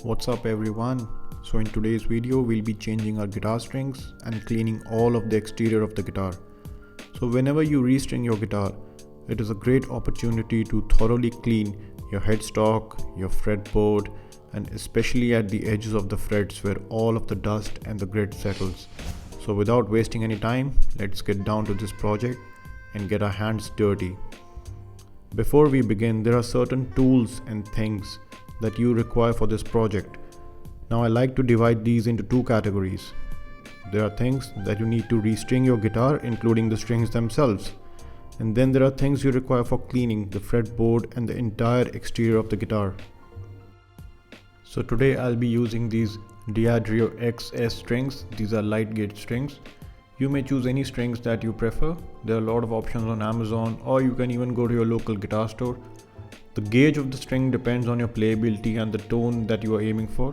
What's up everyone? So in today's video we'll be changing our guitar strings and cleaning all of the exterior of the guitar. So whenever you restring your guitar, it is a great opportunity to thoroughly clean your headstock, your fretboard, and especially at the edges of the frets where all of the dust and the grit settles. So without wasting any time, let's get down to this project and get our hands dirty. Before we begin, there are certain tools and things that you require for this project. Now I like to divide these into two categories. There are things that you need to restring your guitar, including the strings themselves. And then there are things you require for cleaning the fretboard and the entire exterior of the guitar. So today I'll be using these Diageo XS strings. These are light gauge strings. You may choose any strings that you prefer. There are a lot of options on Amazon, or you can even go to your local guitar store. The gauge of the string depends on your playability and the tone that you are aiming for.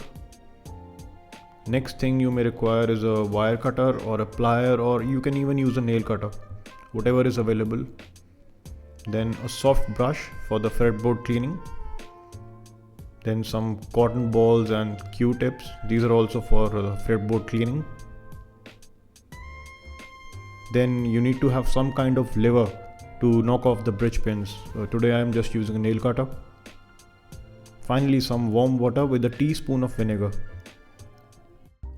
Next thing you may require is a wire cutter or a plier, or you can even use a nail cutter, whatever is available. Then a soft brush for the fretboard cleaning. Then some cotton balls and Q-tips. These are also for fretboard cleaning. Then you need to have some kind of lever to knock off the bridge pins. Today I am just using a nail cutter. Finally, some warm water with a teaspoon of vinegar.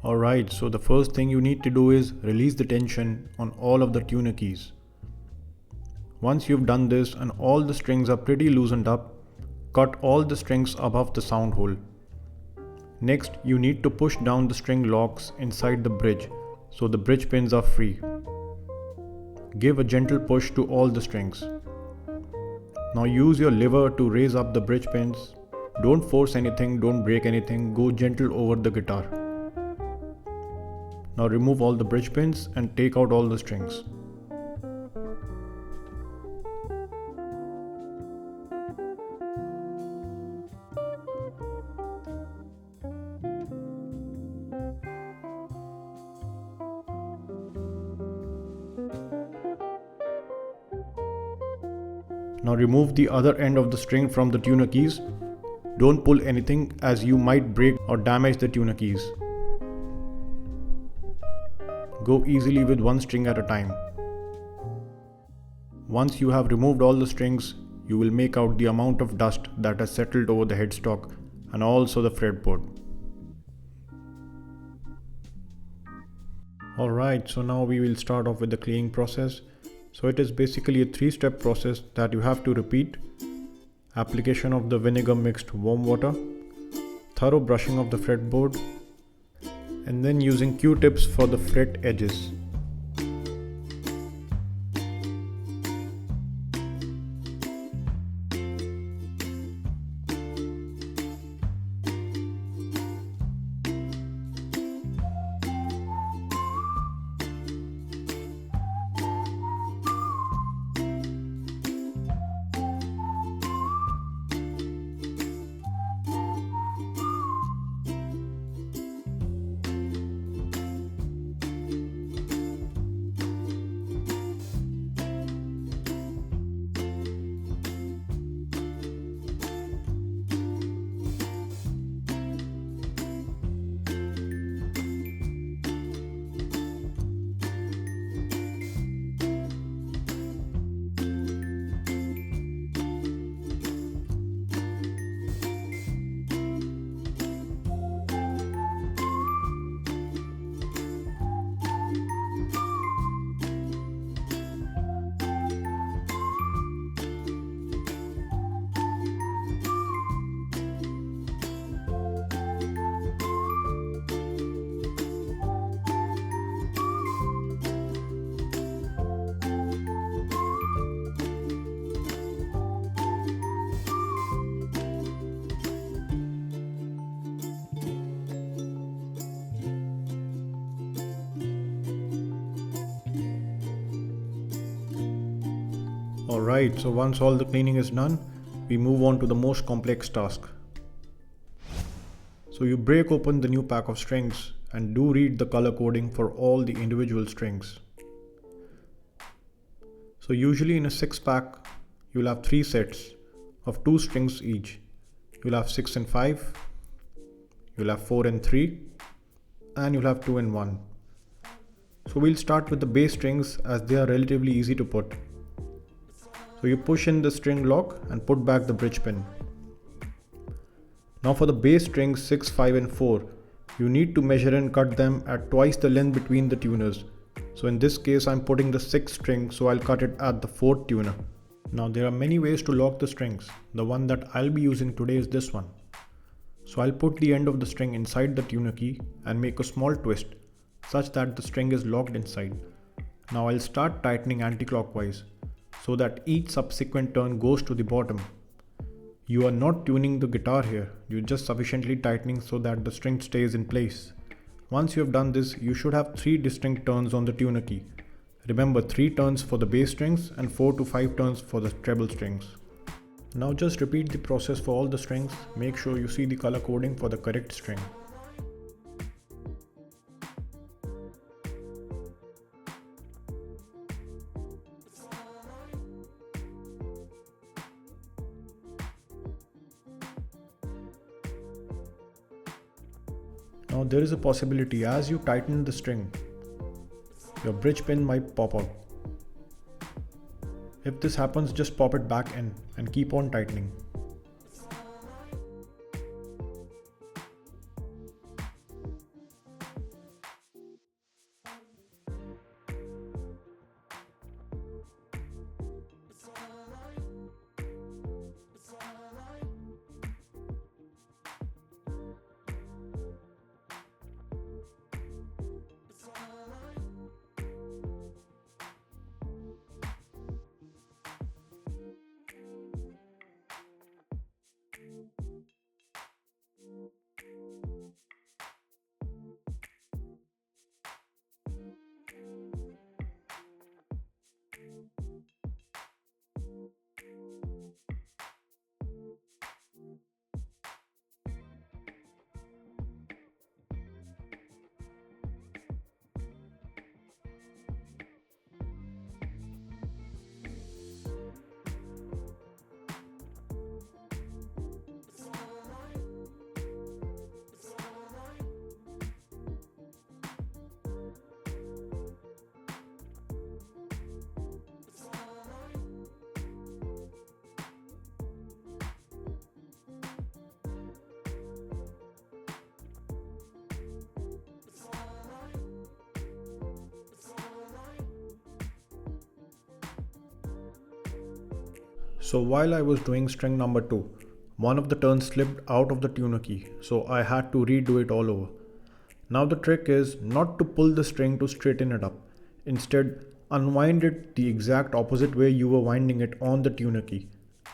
Alright, so the first thing you need to do is release the tension on all of the tuner keys. Once you've done this and all the strings are pretty loosened up, cut all the strings above the sound hole. Next, you need to push down the string locks inside the bridge so the bridge pins are free. Give a gentle push to all the strings. Now use your lever to raise up the bridge pins. Don't force anything, don't break anything, go gentle over the guitar. Now remove all the bridge pins and take out all the strings. Now remove the other end of the string from the tuner keys. Don't pull anything as you might break or damage the tuner keys. Go easily with one string at a time. Once you have removed all the strings, you will make out the amount of dust that has settled over the headstock and also the fretboard. Alright, so now we will start off with the cleaning process. So it is basically a 3-step process that you have to repeat. Application of the vinegar mixed warm water, thorough brushing of the fretboard, and then using Q-tips for the fret edges. Alright, so once all the cleaning is done, we move on to the most complex task. So you break open the new pack of strings and do read the color coding for all the individual strings. So usually in a 6-pack, you'll have 3 sets of 2 strings each. You'll have 6 and 5, you'll have 4 and 3, and you'll have 2 and 1. So we'll start with the bass strings as they are relatively easy to put. So you push in the string lock and put back the bridge pin. Now for the bass strings 6, 5 and 4, you need to measure and cut them at twice the length between the tuners. So in this case I'm putting the 6th string, so I'll cut it at the 4th tuner. Now there are many ways to lock the strings. The one that I'll be using today is this one. So I'll put the end of the string inside the tuner key and make a small twist such that the string is locked inside. Now I'll start tightening anti-clockwise so that each subsequent turn goes to the bottom. You are not tuning the guitar here, you're just sufficiently tightening so that the string stays in place. Once you have done this, you should have 3 distinct turns on the tuner key. Remember, 3 turns for the bass strings and 4 to 5 turns for the treble strings. Now just repeat the process for all the strings. Make sure you see the color coding for the correct string. Now there is a possibility as you tighten the string, your bridge pin might pop out. If this happens, just pop it back in and keep on tightening. So while I was doing string number 2, one of the turns slipped out of the tuner key, so I had to redo it all over. Now the trick is not to pull the string to straighten it up. Instead, unwind it the exact opposite way you were winding it on the tuner key.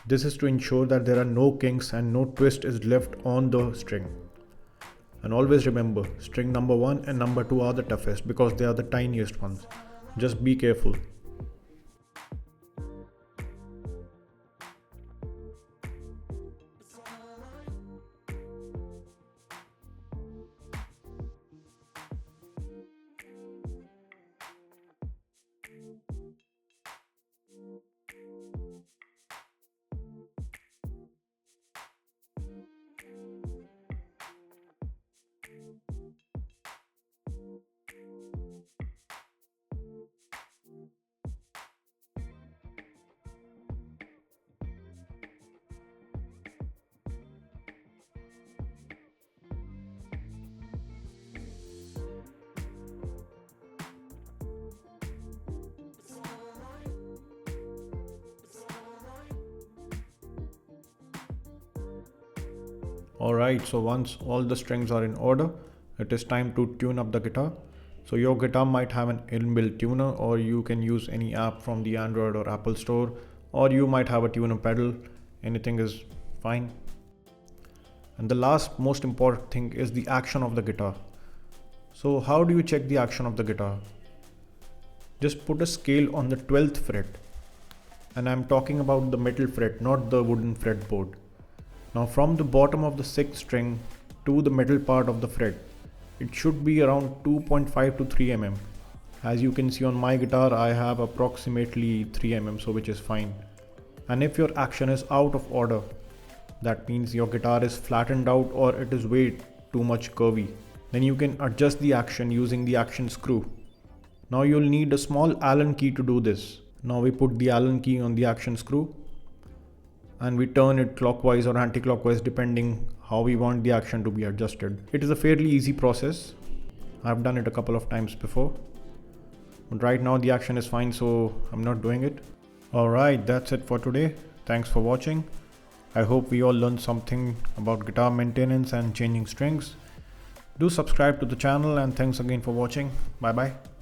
This is to ensure that there are no kinks and no twist is left on the string. And always remember, string number 1 and number 2 are the toughest because they are the tiniest ones. Just be careful. Alright, so once all the strings are in order, it is time to tune up the guitar. So your guitar might have an inbuilt tuner, or you can use any app from the Android or Apple store, or you might have a tuner pedal. Anything is fine. And the last most important thing is the action of the guitar. So how do you check the action of the guitar? Just put a scale on the 12th fret. And I'm talking about the metal fret, not the wooden fretboard. Now from the bottom of the 6th string to the middle part of the fret, it should be around 2.5 to 3 mm. As you can see on my guitar, I have approximately 3 mm, so which is fine. And if your action is out of order, that means your guitar is flattened out or it is way too much curvy. Then you can adjust the action using the action screw. Now you'll need a small Allen key to do this. Now we put the Allen key on the action screw and we turn it clockwise or anti-clockwise depending how we want the action to be adjusted. It is a fairly easy process. I've done it a couple of times before. But right now the action is fine, so I'm not doing it. Alright, that's it for today. Thanks for watching. I hope we all learned something about guitar maintenance and changing strings. Do subscribe to the channel and thanks again for watching. Bye bye.